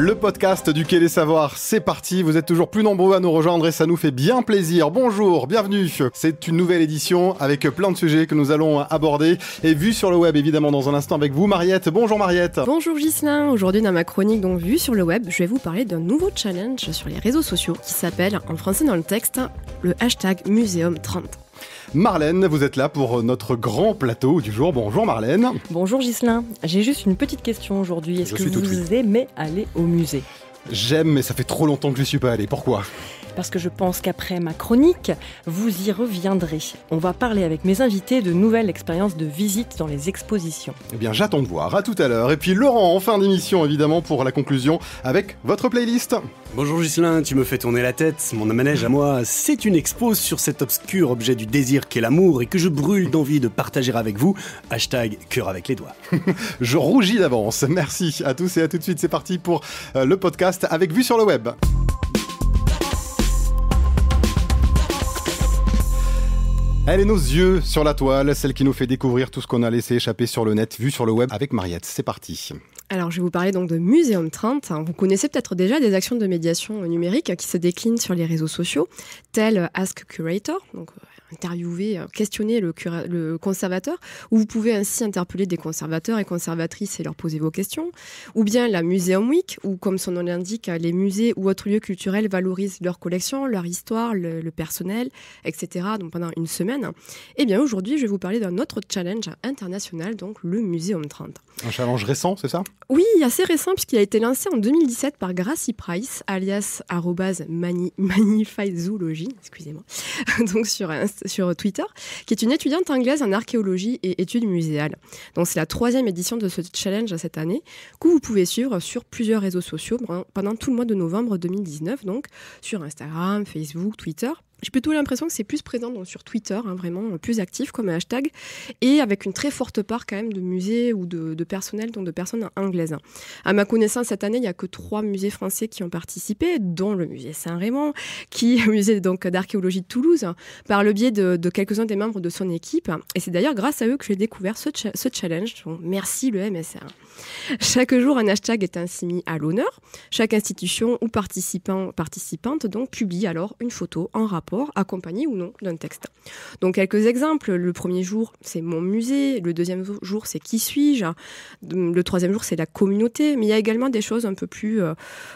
Le podcast du Quai des Savoirs, c'est parti. Vous êtes toujours plus nombreux à nous rejoindre et ça nous fait bien plaisir. Bonjour, bienvenue. C'est une nouvelle édition avec plein de sujets que nous allons aborder et vus sur le web évidemment dans un instant avec vous Mariette. Bonjour Mariette. Bonjour Ghislain. Aujourd'hui dans ma chronique donc vue sur le web, je vais vous parler d'un nouveau challenge sur les réseaux sociaux qui s'appelle, en français dans le texte, le hashtag Muséum30. Marlène, vous êtes là pour notre grand plateau du jour. Bonjour Marlène. Bonjour Ghislain. J'ai juste une petite question aujourd'hui. Est-ce que vous aimez aller au musée ? J'aime, mais ça fait trop longtemps que je n'y suis pas allé. Pourquoi ? Parce que je pense qu'après ma chronique, vous y reviendrez. On va parler avec mes invités de nouvelles expériences de visite dans les expositions. Eh bien, j'attends de voir. À tout à l'heure. Et puis Laurent, en fin d'émission, évidemment, pour la conclusion, avec votre playlist. Bonjour Ghislain, tu me fais tourner la tête. Mon manège à moi, c'est une expo sur cet obscur objet du désir qu'est l'amour et que je brûle d'envie de partager avec vous. Hashtag cœur avec les doigts. Je rougis d'avance. Merci à tous et à tout de suite. C'est parti pour le podcast avec vue sur le web. Elle est nos yeux sur la toile, celle qui nous fait découvrir tout ce qu'on a laissé échapper sur le net, vue sur le web avec Mariette. C'est parti. Alors, je vais vous parler donc de Muséum30. Vous connaissez peut-être déjà des actions de médiation numérique qui se déclinent sur les réseaux sociaux, telles Ask Curator, donc interviewer, questionner le conservateur, où vous pouvez ainsi interpeller des conservateurs et conservatrices et leur poser vos questions, ou bien la Museum Week, où, comme son nom l'indique, les musées ou autres lieux culturels valorisent leur collection, leur histoire, le personnel, etc. Donc pendant une semaine. Et bien aujourd'hui, je vais vous parler d'un autre challenge international, donc le Muséum30. Un challenge récent, c'est ça ? Oui, assez récent puisqu'il a été lancé en 2017 par Gracie Price, alias Magnify Zoology, excusez-moi, donc sur Twitter, qui est une étudiante anglaise en archéologie et études muséales. Donc c'est la 3e édition de ce challenge cette année, que vous pouvez suivre sur plusieurs réseaux sociaux pendant tout le mois de novembre 2019, donc sur Instagram, Facebook, Twitter. J'ai plutôt l'impression que c'est plus présent donc sur Twitter, vraiment plus actif comme hashtag, et avec une très forte part quand même de musées ou de personnel, donc de personnes anglaises. À ma connaissance, cette année, il n'y a que 3 musées français qui ont participé, dont le musée Saint-Rémy, qui est le musée donc, d'archéologie de Toulouse, par le biais de quelques-uns des membres de son équipe. Et c'est d'ailleurs grâce à eux que j'ai découvert ce challenge. Donc, merci le MSR. Chaque jour, un hashtag est ainsi mis à l'honneur. Chaque institution ou participante donc, publie alors une photo en rapport accompagné ou non d'un texte. Donc quelques exemples, le premier jour c'est mon musée, le deuxième jour c'est qui suis-je, le troisième jour c'est la communauté, mais il y a également des choses un peu plus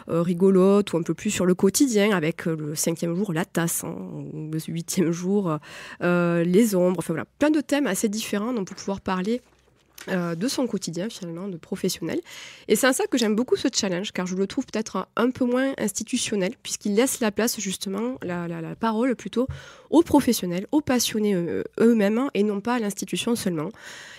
rigolotes ou un peu plus sur le quotidien avec le 5e jour la tasse, le 8e jour les ombres, enfin voilà, plein de thèmes assez différents dont pour pouvoir parler de son quotidien finalement, de professionnel. Et c'est en ça que j'aime beaucoup ce challenge, car je le trouve peut-être un peu moins institutionnel, puisqu'il laisse la place justement, la parole plutôt, aux professionnels, aux passionnés eux-mêmes, et non pas à l'institution seulement.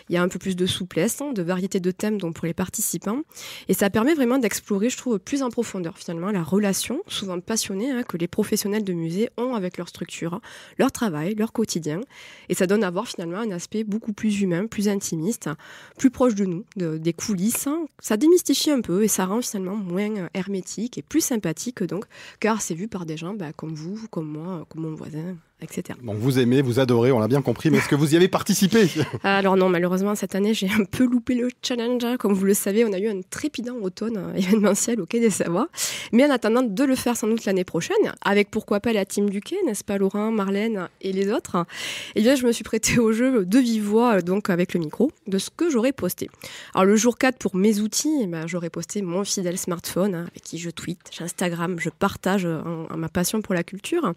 Il y a un peu plus de souplesse, de variété de thèmes donc pour les participants, et ça permet vraiment d'explorer, je trouve, plus en profondeur finalement la relation, souvent passionnée, que les professionnels de musée ont avec leur structure, leur travail, leur quotidien, et ça donne à voir finalement un aspect beaucoup plus humain, plus intimiste, plus proche de nous, des coulisses. Ça démystifie un peu et ça rend finalement moins hermétique et plus sympathique donc, car c'est vu par des gens comme vous, comme moi, comme mon voisin, etc. Donc vous aimez, vous adorez, on l'a bien compris, mais est-ce que vous y avez participé ? Alors non, malheureusement cette année j'ai un peu loupé le challenge. Comme vous le savez, on a eu un trépidant automne événementiel au Quai des Savoirs, mais en attendant de le faire sans doute l'année prochaine, avec pourquoi pas la team du Quai, n'est-ce pas Laurent, Marlène et les autres, eh bien je me suis prêtée au jeu de vive voix, donc avec le micro, de ce que j'aurais posté. Alors le jour 4 pour mes outils, j'aurais posté mon fidèle smartphone, avec qui je tweete, j'Instagram, je partage ma passion pour la culture.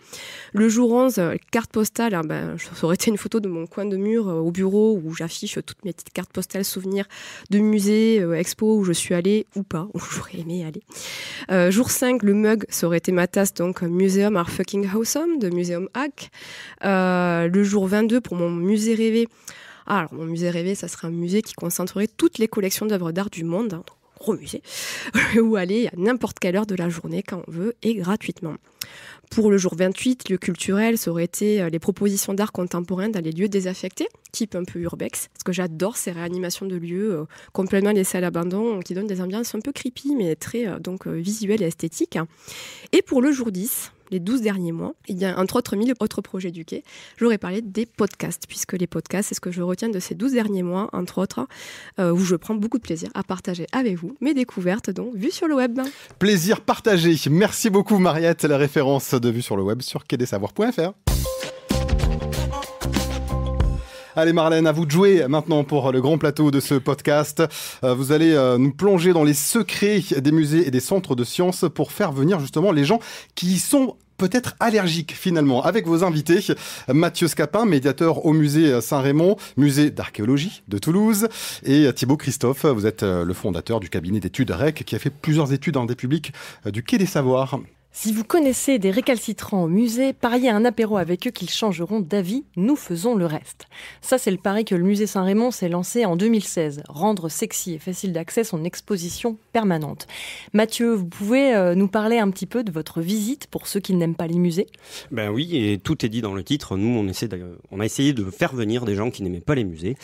Le jour 11, carte postale, ça aurait été une photo de mon coin de mur au bureau où j'affiche toutes mes petites cartes postales souvenirs de musées, expos où je suis allée ou pas, où j'aurais aimé aller. Jour 5, le mug, ça aurait été ma tasse, donc Museum are fucking awesome de Museum Hack. Le jour 22 pour mon musée rêvé. Alors mon musée rêvé, ça serait un musée qui concentrerait toutes les collections d'œuvres d'art du monde, gros musée, où aller à n'importe quelle heure de la journée quand on veut et gratuitement. Pour le jour 28, le culturel, ça aurait été les propositions d'art contemporain dans les lieux désaffectés, type un peu urbex, parce que j'adore ces réanimations de lieux complètement laissés à l'abandon, qui donnent des ambiances un peu creepy, mais très visuelles et esthétiques. Et pour le jour 10, les 12 derniers mois, il y a entre autres 1000 autres projets du quai, j'aurais parlé des podcasts, puisque les podcasts, c'est ce que je retiens de ces 12 derniers mois, entre autres, où je prends beaucoup de plaisir à partager avec vous mes découvertes, donc vues sur le web. Plaisir partagé. Merci beaucoup Mariette, la référence de Vue sur le web sur quai-des-savoirs.fr. Allez Marlène, à vous de jouer maintenant pour le grand plateau de ce podcast. Vous allez nous plonger dans les secrets des musées et des centres de sciences pour faire venir justement les gens qui sont peut-être allergiques finalement, avec vos invités. Mathieu Scapin, médiateur au musée Saint-Raymond, musée d'archéologie de Toulouse, et Thibaut Christophe, vous êtes le fondateur du cabinet d'études REC qui a fait plusieurs études dans des publics du Quai des Savoirs. Si vous connaissez des récalcitrants au musée, pariez un apéro avec eux qu'ils changeront d'avis, nous faisons le reste. Ça, c'est le pari que le musée Saint-Raymond s'est lancé en 2016, rendre sexy et facile d'accès son exposition permanente. Mathieu, vous pouvez nous parler un petit peu de votre visite pour ceux qui n'aiment pas les musées ? Ben oui, et tout est dit dans le titre. Nous, on a essayé de faire venir des gens qui n'aimaient pas les musées.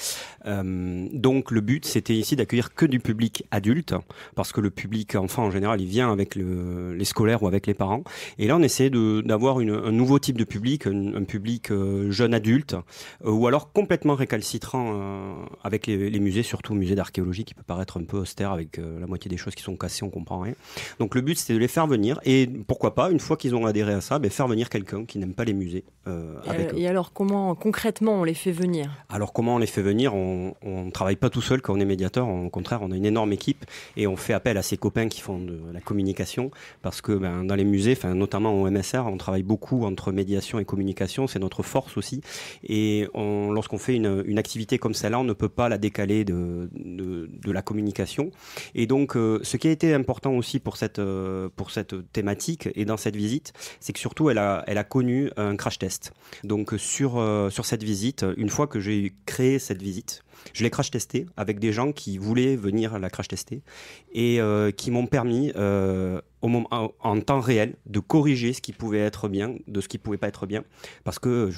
Donc le but, c'était ici d'accueillir que du public adulte, parce que le public enfant, en général, il vient avec les scolaires ou avec les parents. Et là, on essaie d'avoir un nouveau type de public, un public jeune adulte, ou alors complètement récalcitrant avec les musées, surtout le musée d'archéologie qui peut paraître un peu austère avec la moitié des choses qui sont cassées, on comprend rien. Donc le but, c'était de les faire venir, et pourquoi pas, une fois qu'ils ont adhéré à ça, faire venir quelqu'un qui n'aime pas les musées avec eux. Et alors, comment concrètement on les fait venir ? Alors comment on les fait venir ? On ne travaille pas tout seul quand on est médiateur, au contraire, on a une énorme équipe, et on fait appel à ses copains qui font de la communication, parce que dans les musées, notamment au MSR, on travaille beaucoup entre médiation et communication, c'est notre force aussi. Et lorsqu'on fait une activité comme celle-là, on ne peut pas la décaler de la communication. Et donc, ce qui a été important aussi pour cette thématique et dans cette visite, c'est que surtout, elle a connu un crash test. Donc, sur cette visite, une fois que j'ai créé cette visite, je l'ai crash testé avec des gens qui voulaient venir la crash tester et qui m'ont permis en temps réel de corriger ce qui pouvait être bien de ce qui pouvait pas être bien, parce que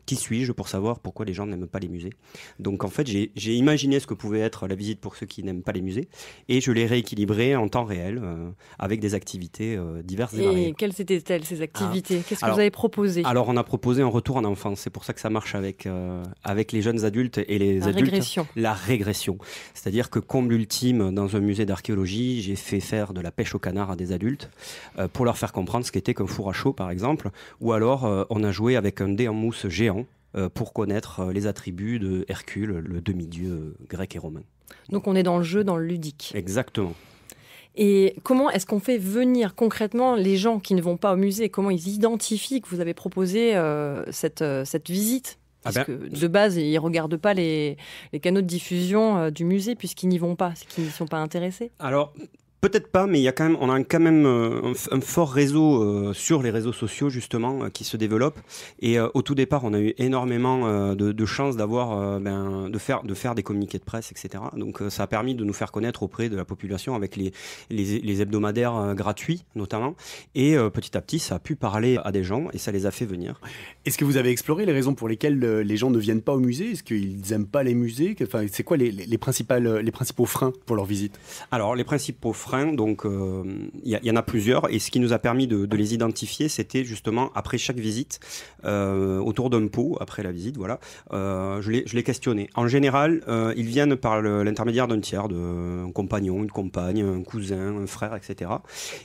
qui suis-je pour savoir pourquoi les gens n'aiment pas les musées. Donc en fait j'ai imaginé ce que pouvait être la visite pour ceux qui n'aiment pas les musées, et je l'ai rééquilibré en temps réel avec des activités diverses et variées. Et quelles étaient-elles ces activités ? Qu'est-ce que vous avez proposé ? Alors on a proposé un retour en enfance, c'est pour ça que ça marche avec les jeunes adultes et les adultes. La régression. C'est-à-dire que comble ultime dans un musée d'archéologie, j'ai fait faire de la pêche au canard à des adultes pour leur faire comprendre ce qu'était qu'un four à chaud par exemple, ou alors on a joué avec un dé en mousse géant pour connaître les attributs de Hercule, le demi-dieu grec et romain. Donc on est dans le jeu, dans le ludique. Exactement. Et comment est-ce qu'on fait venir concrètement les gens qui ne vont pas au musée ? Comment ils identifient que vous avez proposé cette visite ? Parce que de base, ils ne regardent pas les canaux de diffusion du musée puisqu'ils n'y vont pas, c'est qu'ils n'y sont pas intéressés. Alors, peut-être pas, mais on a quand même un fort réseau sur les réseaux sociaux justement qui se développe. Et au tout départ, on a eu énormément de chances d'avoir, de faire des communiqués de presse, etc. Donc ça a permis de nous faire connaître auprès de la population avec les hebdomadaires gratuits notamment. Et petit à petit, ça a pu parler à des gens et ça les a fait venir. Est-ce que vous avez exploré les raisons pour lesquelles les gens ne viennent pas au musée ? Est-ce qu'ils n'aiment pas les musées ? Enfin, c'est quoi les principaux freins pour leur visite ? Alors les principaux freins, donc il y en a plusieurs, et ce qui nous a permis de les identifier, c'était justement après chaque visite, autour d'un pot, après la visite, voilà, je les questionnais. En général, ils viennent par l'intermédiaire d'un tiers, un compagnon, une compagne, un cousin, un frère, etc.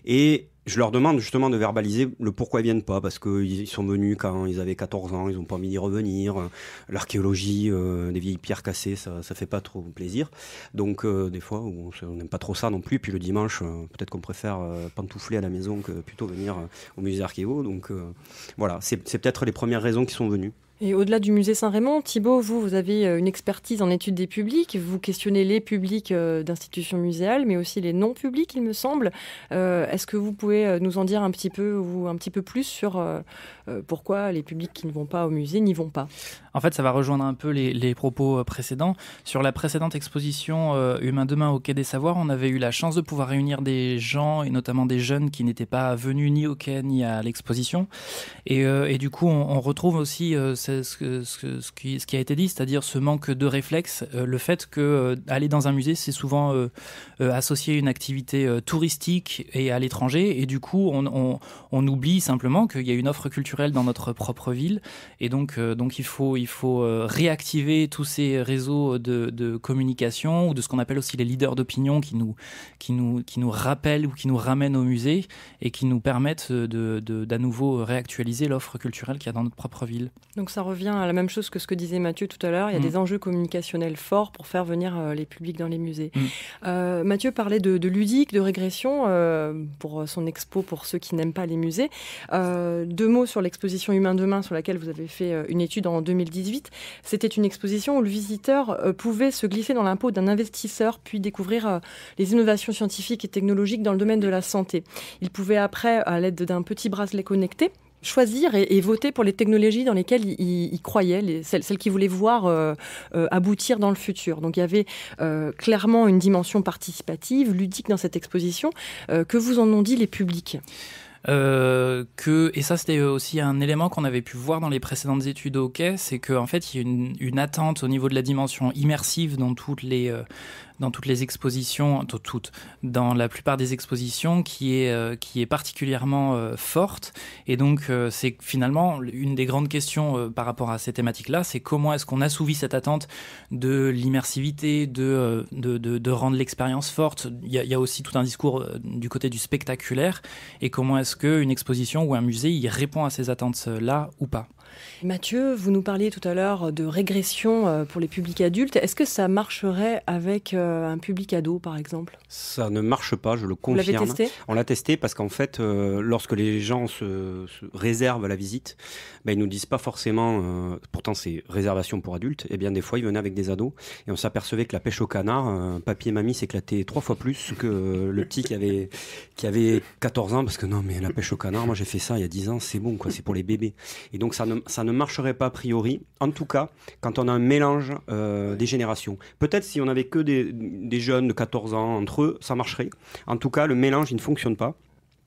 Et je leur demande justement de verbaliser le pourquoi ils viennent pas, parce qu'ils sont venus quand ils avaient 14 ans, ils n'ont pas envie d'y revenir. L'archéologie, des vieilles pierres cassées, ça fait pas trop plaisir. Donc des fois, on n'aime pas trop ça non plus. Puis le dimanche, peut-être qu'on préfère pantoufler à la maison que plutôt venir au musée archéo. Donc voilà, c'est peut-être les premières raisons qui sont venues. Et au-delà du musée Saint-Raymond, Thibaut, vous avez une expertise en études des publics. Vous questionnez les publics d'institutions muséales, mais aussi les non-publics, il me semble. Est-ce que vous pouvez nous en dire un petit peu plus sur pourquoi les publics qui ne vont pas au musée n'y vont pas ? En fait, ça va rejoindre un peu les propos précédents. Sur la précédente exposition Humain Demain au Quai des Savoirs, on avait eu la chance de pouvoir réunir des gens, et notamment des jeunes qui n'étaient pas venus ni au quai ni à l'exposition. Et du coup, on retrouve aussi ce qui a été dit, c'est-à-dire ce manque de réflexe, le fait que aller dans un musée, c'est souvent associé à une activité touristique et à l'étranger. Et du coup, on oublie simplement qu'il y a une offre culturelle dans notre propre ville. Et donc il faut réactiver tous ces réseaux de communication ou de ce qu'on appelle aussi les leaders d'opinion qui nous rappellent ou qui nous ramènent au musée et qui nous permettent d'à nouveau réactualiser l'offre culturelle qu'il y a dans notre propre ville. Donc ça revient à la même chose que ce que disait Mathieu tout à l'heure. Il y a des enjeux communicationnels forts pour faire venir les publics dans les musées. Mathieu parlait de ludique, de régression pour son expo pour ceux qui n'aiment pas les musées. 2 mots sur l'exposition Humain Demain sur laquelle vous avez fait une étude en 2018. C'était une exposition où le visiteur pouvait se glisser dans la peau d'un investisseur puis découvrir les innovations scientifiques et technologiques dans le domaine de la santé. Il pouvait après, à l'aide d'un petit bracelet connecté, choisir et voter pour les technologies dans lesquelles il croyait, celles qu'il voulait voir aboutir dans le futur. Donc il y avait clairement une dimension participative, ludique dans cette exposition. Que vous en ont dit les publics ? Et ça c'était aussi un élément qu'on avait pu voir dans les précédentes études au Quai, c'est qu'en fait il y a une attente au niveau de la dimension immersive dans toutes les expositions, dans la plupart des expositions qui est particulièrement forte. Et donc c'est finalement une des grandes questions par rapport à ces thématiques-là, c'est comment est-ce qu'on assouvit cette attente de l'immersivité, de rendre l'expérience forte. Il y a aussi tout un discours du côté du spectaculaire, et comment est-ce qu'une exposition ou un musée il répond à ces attentes-là ou pas. Mathieu, vous nous parliez tout à l'heure de régression pour les publics adultes. Est-ce que ça marcherait avec un public ado, par exemple ? Ça ne marche pas, je le confirme. Vous l'avez testé ? On l'a testé parce qu'en fait, lorsque les gens se réservent la visite, ils nous disent pas forcément, pourtant c'est réservation pour adultes, et bien des fois ils venaient avec des ados, et on s'apercevait que la pêche au canard, papy et mamie s'éclataient 3 fois plus que le petit qui avait 14 ans, parce que non mais la pêche au canard, moi j'ai fait ça il y a 10 ans, c'est bon quoi, c'est pour les bébés. Et donc ça ne marcherait pas a priori, en tout cas quand on a un mélange des générations. Peut-être si on avait que des jeunes de 14 ans entre eux, ça marcherait. En tout cas, le mélange, il ne fonctionne pas.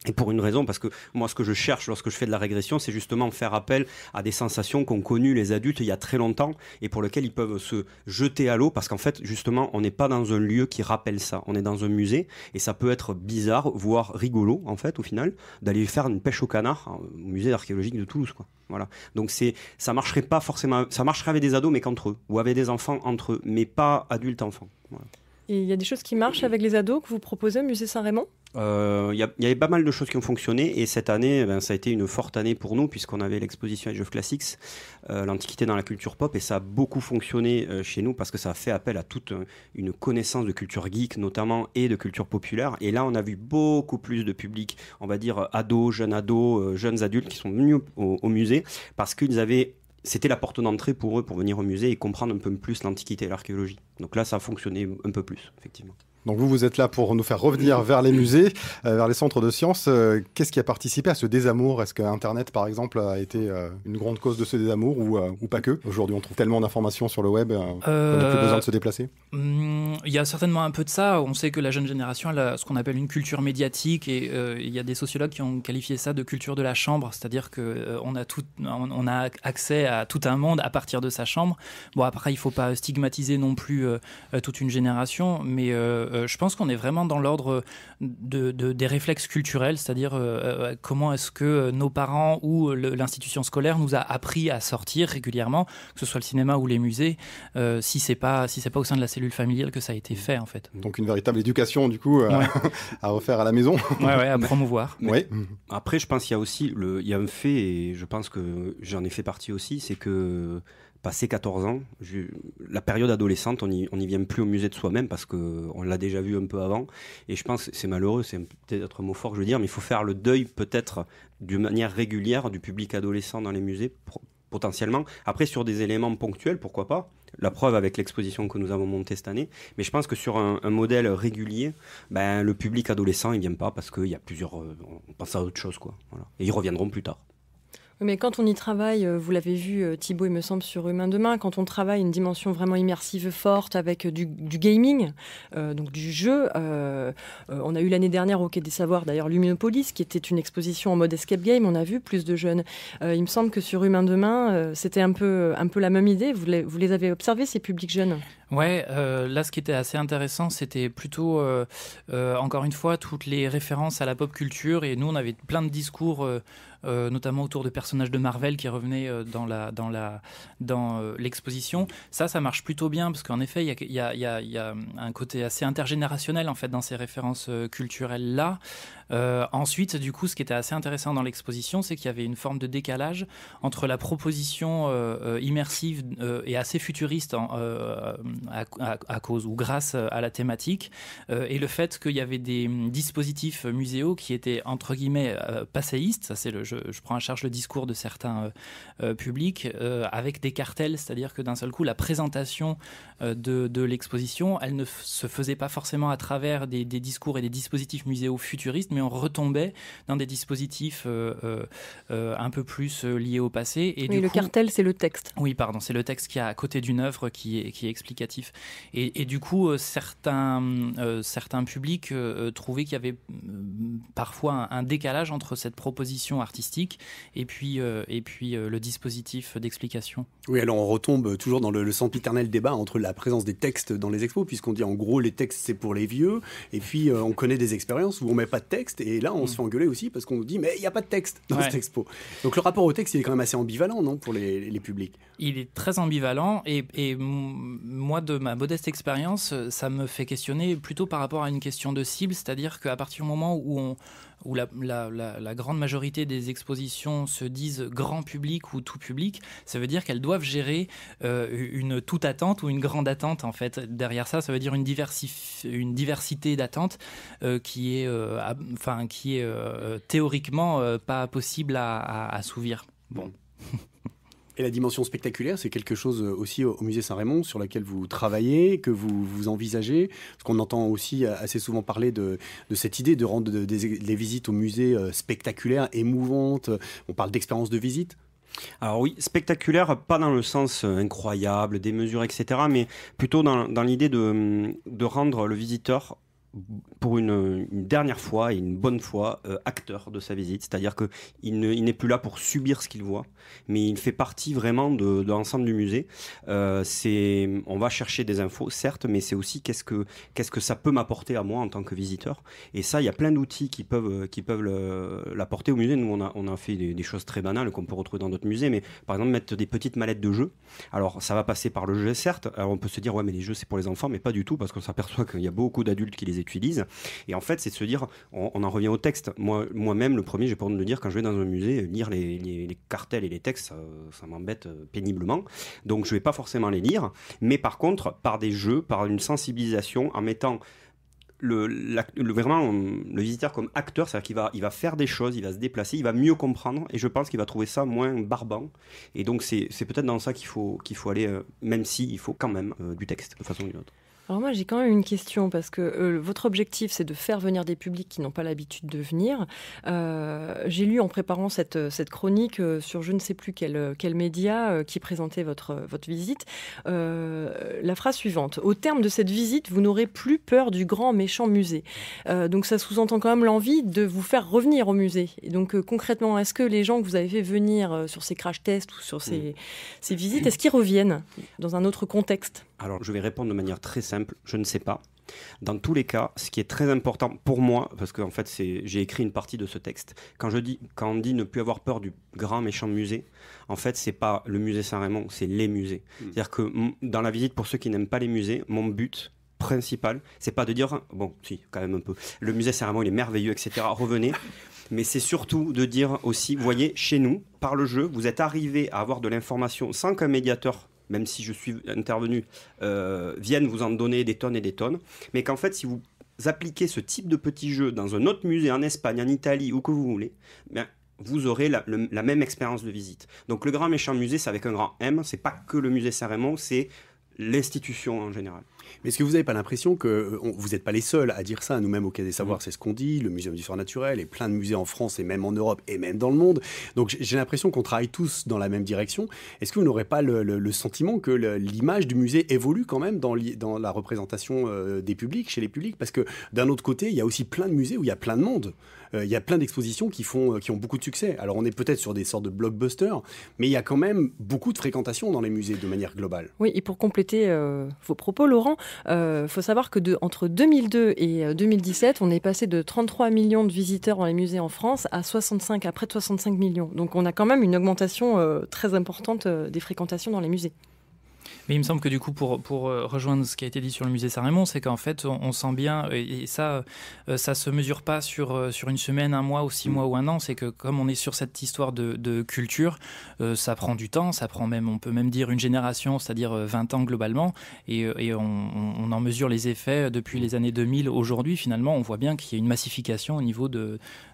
Et pour une raison, parce que moi, ce que je cherche lorsque je fais de la régression, c'est justement faire appel à des sensations qu'ont connues les adultes il y a très longtemps et pour lesquelles ils peuvent se jeter à l'eau, parce qu'en fait, justement, on n'est pas dans un lieu qui rappelle ça. On est dans un musée et ça peut être bizarre, voire rigolo, en fait, au final, d'aller faire une pêche au canard au musée archéologique de Toulouse, quoi. Voilà. Donc ça marcherait pas forcément, ça marcherait avec des ados, mais qu'entre eux, ou avec des enfants entre eux, mais pas adultes-enfants. Voilà. Et il y a des choses qui marchent avec les ados que vous proposez au musée Saint-Raymond ? Il y avait pas mal de choses qui ont fonctionné, et cette année, ça a été une forte année pour nous, puisqu'on avait l'exposition Age of Classics, l'Antiquité dans la culture pop, et ça a beaucoup fonctionné chez nous, parce que ça a fait appel à toute une connaissance de culture geek, notamment, et de culture populaire. Et là, on a vu beaucoup plus de public, on va dire ados, jeunes adultes, qui sont venus au musée, parce c'était la porte d'entrée pour eux pour venir au musée et comprendre un peu plus l'Antiquité et l'archéologie. Donc là, ça a fonctionné un peu plus, effectivement. Donc vous êtes là pour nous faire revenir vers les musées, vers les centres de sciences. Qu'est-ce qui a participé à ce désamour ? Est-ce que Internet, par exemple, a été une grande cause de ce désamour ou pas que ? Aujourd'hui, on trouve tellement d'informations sur le web qu'on n'a plus besoin de se déplacer. Il y a certainement un peu de ça. On sait que la jeune génération elle a ce qu'on appelle une culture médiatique, et il y a des sociologues qui ont qualifié ça de culture de la chambre, c'est-à-dire qu'on a accès à tout un monde à partir de sa chambre. Bon, après, il ne faut pas stigmatiser non plus toute une génération, mais je pense qu'on est vraiment dans l'ordre des réflexes culturels, c'est-à-dire comment est-ce que nos parents ou l'institution scolaire nous a appris à sortir régulièrement, que ce soit le cinéma ou les musées, si c'est pas au sein de la cellule familiale que ça a été fait en fait. Donc une véritable éducation du coup à refaire à la maison. Ouais, à promouvoir. Ouais. Après, je pense qu'il y a aussi il y a un fait, et je pense que j'en ai fait partie aussi, c'est que passé 14 ans, la période adolescente, on n'y vient plus au musée de soi-même parce qu'on l'a déjà vu un peu avant. Et je pense que c'est malheureux, c'est peut-être un mot fort que je veux dire, mais il faut faire le deuil peut-être d'une manière régulière du public adolescent dans les musées, potentiellement. Après, sur des éléments ponctuels, pourquoi pas ? La preuve avec l'exposition que nous avons montée cette année. Mais je pense que sur un modèle régulier, le public adolescent, il ne vient pas parce qu'il y a plusieurs... on pense à autre chose, quoi. Voilà. Et ils reviendront plus tard. Mais quand on y travaille, vous l'avez vu Thibaut, il me semble, sur Humain Demain, quand on travaille une dimension vraiment immersive forte avec du gaming, donc du jeu, on a eu l'année dernière au Quai des Savoirs d'ailleurs Luminopolis, qui était une exposition en mode escape game, on a vu plus de jeunes. Il me semble que sur Humain Demain, c'était un peu la même idée, vous les avez observés ces publics jeunes? Ouais, là ce qui était assez intéressant, c'était plutôt, encore une fois, toutes les références à la pop culture, et nous on avait plein de discours, notamment autour de personnages de Marvel qui revenaient dans l'exposition. Ça marche plutôt bien, parce qu'en effet, il y a un côté assez intergénérationnel en fait dans ces références culturelles-là. Ensuite, du coup, ce qui était assez intéressant dans l'exposition, c'est qu'il y avait une forme de décalage entre la proposition immersive et assez futuriste à cause ou grâce à la thématique, et le fait qu'il y avait des dispositifs muséaux qui étaient entre guillemets passéistes. Ça, c'est je prends en charge le discours de certains publics, avec des cartels, c'est-à-dire que d'un seul coup, la présentation de l'exposition, elle ne se faisait pas forcément à travers des discours et des dispositifs muséaux futuristes, mais on retombait dans des dispositifs un peu plus liés au passé. Et le cartel, c'est le texte. Oui, pardon, c'est le texte qui est à côté d'une œuvre qui est explicatif. Et du coup, certains publics trouvaient qu'il y avait parfois un décalage entre cette proposition artistique et puis le dispositif d'explication. Oui, alors on retombe toujours dans le sempiternel débat entre la présence des textes dans les expos, puisqu'on dit en gros les textes c'est pour les vieux, et puis on connaît des expériences où on met pas de texte, et là on se fait engueuler aussi parce qu'on nous dit mais il n'y a pas de texte dans cette expo. Donc le rapport au texte il est quand même assez ambivalent, non, pour les publics? Il est très ambivalent, et moi de ma modeste expérience, ça me fait questionner plutôt par rapport à une question de cible, c'est-à-dire qu'à partir du moment où la grande majorité des expositions se disent grand public ou tout public, ça veut dire qu'elles doivent gérer une toute attente ou une grande attente en fait. Derrière ça, ça veut dire une diversité d'attentes qui est théoriquement pas possible à assouvir. Bon. Et la dimension spectaculaire, c'est quelque chose aussi au musée Saint-Rémy sur laquelle vous travaillez, que vous envisagez, parce qu'on entend aussi assez souvent parler de cette idée de rendre les visites au musée spectaculaires, émouvantes. On parle d'expérience de visite. Alors oui, spectaculaire, pas dans le sens incroyable, démesuré, etc., mais plutôt dans l'idée de rendre le visiteur pour une dernière fois et une bonne fois acteur de sa visite, c'est-à-dire qu'il n'est plus là pour subir ce qu'il voit, mais il fait partie vraiment de l'ensemble du musée. On va chercher des infos, certes, mais c'est aussi qu'est-ce que ça peut m'apporter à moi en tant que visiteur. Et ça, il y a plein d'outils qui peuvent l'apporter au musée. Nous, on a fait des choses très banales qu'on peut retrouver dans d'autres musées, mais par exemple mettre des petites mallettes de jeux. Alors ça va passer par le jeu, certes. Alors on peut se dire ouais, mais les jeux c'est pour les enfants, mais pas du tout, parce qu'on s'aperçoit qu'il y a beaucoup d'adultes qui les utilisent. Et en fait, c'est de se dire, on en revient au texte. Moi-même, le premier, j'ai pas honte de le dire, quand je vais dans un musée, lire les cartels et les textes, ça m'embête péniblement. Donc, je vais pas forcément les lire. Mais par contre, par des jeux, par une sensibilisation, en mettant vraiment le visiteur comme acteur, c'est-à-dire qu'il va faire des choses, il va se déplacer, il va mieux comprendre, et je pense qu'il va trouver ça moins barbant. Et donc, c'est peut-être dans ça qu'il faut aller, même s'il faut quand même du texte, de façon ou d'une autre. Alors moi, j'ai quand même une question, parce que votre objectif, c'est de faire venir des publics qui n'ont pas l'habitude de venir. J'ai lu en préparant cette chronique sur je ne sais plus quel média qui présentait votre visite, la phrase suivante. Au terme de cette visite, vous n'aurez plus peur du grand méchant musée. Donc ça sous-entend quand même l'envie de vous faire revenir au musée. Et donc concrètement, est-ce que les gens que vous avez fait venir sur ces crash tests ou sur ces visites, est-ce qu'ils reviennent dans un autre contexte ? Alors, je vais répondre de manière très simple, je ne sais pas. Dans tous les cas, ce qui est très important pour moi, parce qu'en fait, j'ai écrit une partie de ce texte, quand on dit ne plus avoir peur du grand méchant musée, en fait, c'est pas le musée Saint-Rémy, c'est les musées. C'est-à-dire que dans la visite, pour ceux qui n'aiment pas les musées, mon but principal, c'est pas de dire, bon, si, quand même un peu, le musée Saint-Rémy, il est merveilleux, etc., revenez. Mais c'est surtout de dire aussi, voyez, chez nous, par le jeu, vous êtes arrivé à avoir de l'information sans qu'un médiateur, même si je suis intervenu, viennent vous en donner des tonnes et des tonnes, mais qu'en fait, si vous appliquez ce type de petit jeu dans un autre musée en Espagne, en Italie, où que vous voulez, bien, vous aurez la même expérience de visite. Donc le grand méchant musée, c'est avec un grand M, c'est pas que le musée Saint-Rémy, c'est l'institution en général. Mais est-ce que vous n'avez pas l'impression que vous n'êtes pas les seuls à dire ça? Nous-mêmes au Quai des Savoirs, c'est ce qu'on dit, le Muséum d'histoire naturelle et plein de musées en France et même en Europe et même dans le monde. Donc j'ai l'impression qu'on travaille tous dans la même direction. Est-ce que vous n'aurez pas le sentiment que l'image du musée évolue quand même dans la représentation des publics, chez les publics? Parce que d'un autre côté, il y a aussi plein de musées où il y a plein de monde. Il y a plein d'expositions qui ont beaucoup de succès. Alors on est peut-être sur des sortes de blockbusters, mais il y a quand même beaucoup de fréquentation dans les musées de manière globale. Oui, et pour compléter vos propos, Laurent, faut savoir que entre 2002 et 2017, on est passé de 33 millions de visiteurs dans les musées en France à près de 65 millions. Donc on a quand même une augmentation très importante des fréquentations dans les musées. Mais il me semble que du coup, pour rejoindre ce qui a été dit sur le musée Saint-Rémy, c'est qu'en fait, on sent bien, et ça se mesure pas sur une semaine, un mois ou 6 mois ou un an, c'est que comme on est sur cette histoire de culture, ça prend du temps, ça prend même, on peut même dire une génération, c'est-à-dire 20 ans globalement, et on en mesure les effets depuis les années 2000. Aujourd'hui, finalement, on voit bien qu'il y a une massification au niveau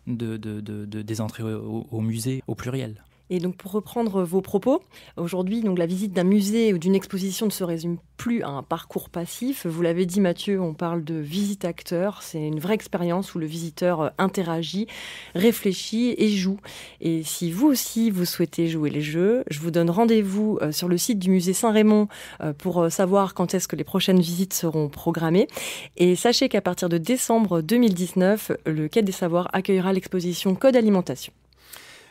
des entrées au musée au pluriel. Et donc pour reprendre vos propos, aujourd'hui donc la visite d'un musée ou d'une exposition ne se résume plus à un parcours passif. Vous l'avez dit Mathieu, on parle de visite acteur. C'est une vraie expérience où le visiteur interagit, réfléchit et joue. Et si vous aussi vous souhaitez jouer les jeux, je vous donne rendez-vous sur le site du musée Saint-Rémy pour savoir quand est-ce que les prochaines visites seront programmées. Et sachez qu'à partir de décembre 2019, le Quai des Savoirs accueillera l'exposition Code Alimentation.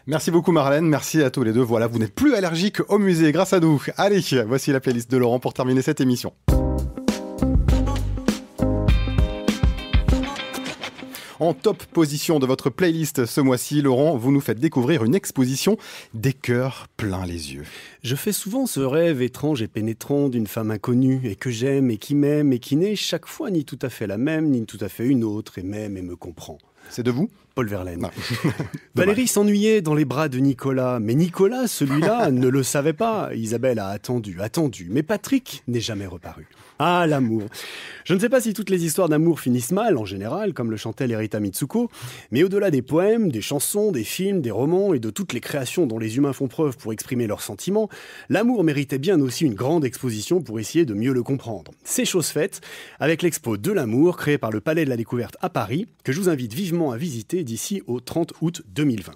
Merci beaucoup Marlène, merci à tous les deux. Voilà, vous n'êtes plus allergiques au musée grâce à nous. Allez, voici la playlist de Laurent pour terminer cette émission. En top position de votre playlist ce mois-ci, Laurent, vous nous faites découvrir une exposition des cœurs plein les yeux. Je fais souvent ce rêve étrange et pénétrant d'une femme inconnue et que j'aime et qui m'aime et qui n'est chaque fois ni tout à fait la même, ni tout à fait une autre et m'aime et me comprend. C'est de vous ? Paul Verlaine. Valérie s'ennuyait dans les bras de Nicolas, mais Nicolas, celui-là, ne le savait pas. Isabelle a attendu, mais Patrick n'est jamais reparu. Ah, l'amour. Je ne sais pas si toutes les histoires d'amour finissent mal, en général, comme le chantait Lerita Mitsuko, mais au-delà des poèmes, des chansons, des films, des romans et de toutes les créations dont les humains font preuve pour exprimer leurs sentiments, l'amour méritait bien aussi une grande exposition pour essayer de mieux le comprendre. C'est chose faite avec l'expo de l'amour créée par le Palais de la Découverte à Paris, que je vous invite vivement à visiter d'ici au 30 août 2020.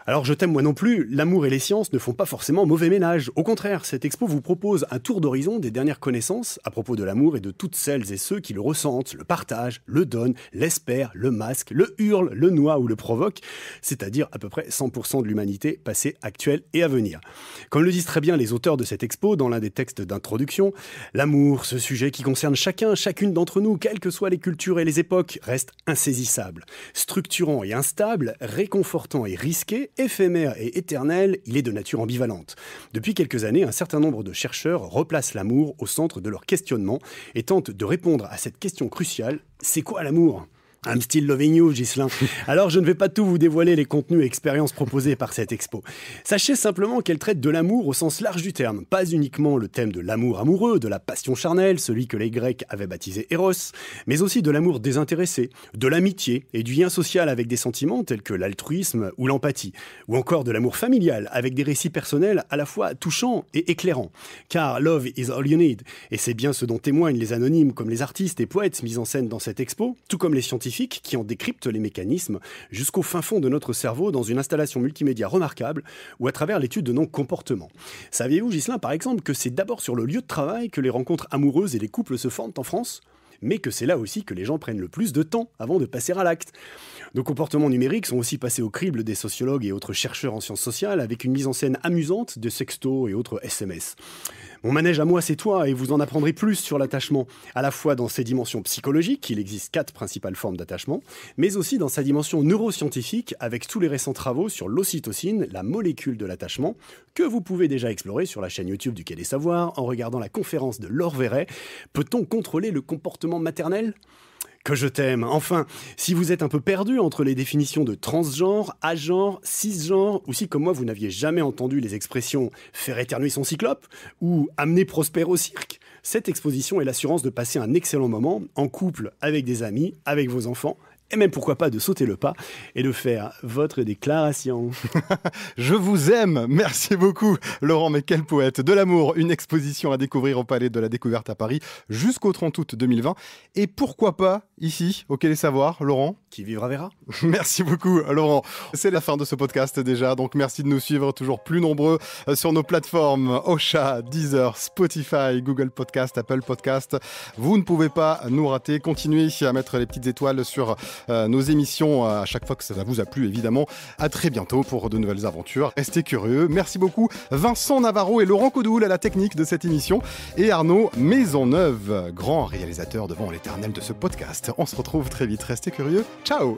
Alors je t'aime moi non plus, l'amour et les sciences ne font pas forcément mauvais ménage. Au contraire, cette expo vous propose un tour d'horizon des dernières connaissances à propos de l'amour et de toutes celles et ceux qui le ressentent, le partagent, le donnent, l'espèrent, le masquent, le hurlent, le noient ou le provoquent, c'est-à-dire à peu près 100% de l'humanité passée, actuelle et à venir. Comme le disent très bien les auteurs de cette expo dans l'un des textes d'introduction, l'amour, ce sujet qui concerne chacun, chacune d'entre nous, quelles que soient les cultures et les époques, reste insaisissable. Structurant et instable, réconfortant et risqué, éphémère et éternel, il est de nature ambivalente. Depuis quelques années, un certain nombre de chercheurs replacent l'amour au centre de leur questionnement et tentent de répondre à cette question cruciale, c'est quoi l'amour ? I'm still loving you, Ghislain. Alors, je ne vais pas tout vous dévoiler les contenus et expériences proposés par cette expo. Sachez simplement qu'elle traite de l'amour au sens large du terme, pas uniquement le thème de l'amour amoureux, de la passion charnelle, celui que les Grecs avaient baptisé Eros, mais aussi de l'amour désintéressé, de l'amitié et du lien social avec des sentiments tels que l'altruisme ou l'empathie, ou encore de l'amour familial avec des récits personnels à la fois touchants et éclairants. Car love is all you need, et c'est bien ce dont témoignent les anonymes comme les artistes et poètes mis en scène dans cette expo, tout comme les scientifiques qui en décryptent les mécanismes jusqu'au fin fond de notre cerveau dans une installation multimédia remarquable ou à travers l'étude de nos comportements. Saviez-vous, Ghislain, par exemple, que c'est d'abord sur le lieu de travail que les rencontres amoureuses et les couples se forment en France ? Mais que c'est là aussi que les gens prennent le plus de temps avant de passer à l'acte. Nos comportements numériques sont aussi passés au crible des sociologues et autres chercheurs en sciences sociales avec une mise en scène amusante de sextos et autres SMS. Mon manège à moi, c'est toi, et vous en apprendrez plus sur l'attachement, à la fois dans ses dimensions psychologiques, il existe 4 principales formes d'attachement, mais aussi dans sa dimension neuroscientifique, avec tous les récents travaux sur l'ocytocine, la molécule de l'attachement, que vous pouvez déjà explorer sur la chaîne YouTube du Quai des Savoirs, en regardant la conférence de Laure Verret. Peut-on contrôler le comportement maternel ? Que je t'aime. Enfin, si vous êtes un peu perdu entre les définitions de transgenre, agenre, cisgenre, ou si comme moi vous n'aviez jamais entendu les expressions « faire éternuer son cyclope » ou « amener Prosper au cirque », cette exposition est l'assurance de passer un excellent moment en couple, avec des amis, avec vos enfants et même pourquoi pas de sauter le pas et de faire votre déclaration. Je vous aime, merci beaucoup Laurent, mais quel poète. De l'amour, une exposition à découvrir au Palais de la Découverte à Paris jusqu'au 30 août 2020. Et pourquoi pas ici, au Quai des Savoirs, Laurent ? Qui vivra verra. Merci beaucoup Laurent. C'est la fin de ce podcast déjà, donc merci de nous suivre toujours plus nombreux sur nos plateformes Ocha, Deezer, Spotify, Google Podcast, Apple Podcast. Vous ne pouvez pas nous rater. Continuez à mettre les petites étoiles sur nos émissions à chaque fois que ça vous a plu, évidemment. À très bientôt pour de nouvelles aventures. Restez curieux. Merci beaucoup Vincent Navarro et Laurent Codoul à la technique de cette émission et Arnaud Maisonneuve, grand réalisateur devant l'éternel de ce podcast. On se retrouve très vite. Restez curieux. Ciao!